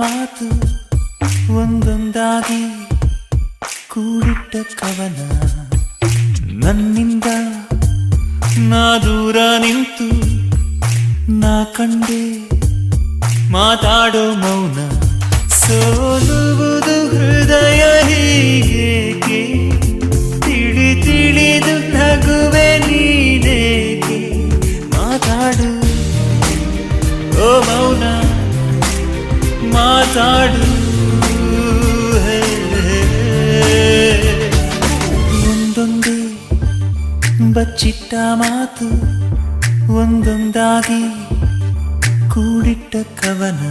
ಮಾತು ಒಂದೊಂದಾಗಿ ಕೂಡಿಟ್ಟ ಕವನ ನನ್ನಿಂದ ನಾ ದೂರ ನಿಂತು ನಾ ಕಂಡೆ ಮಾತಾಡೋ ಮೌನ ಸೋಲುವುದು ಹೃದಯ ಹೀಗೇಕೆ ತಿಳಿ ತಿಳಿದು ನಗುವೆ ನೀನೇಕೆ ಮಾತಾಡು ಓ ಮೌನ ಮಾತಾಡು ಒಂದೊಂದೇ ಬಚ್ಚಿಟ್ಟ ಮಾತು ಒಂದೊಂದಾಗಿ ಕೂಡಿಟ್ಟ ಕವನ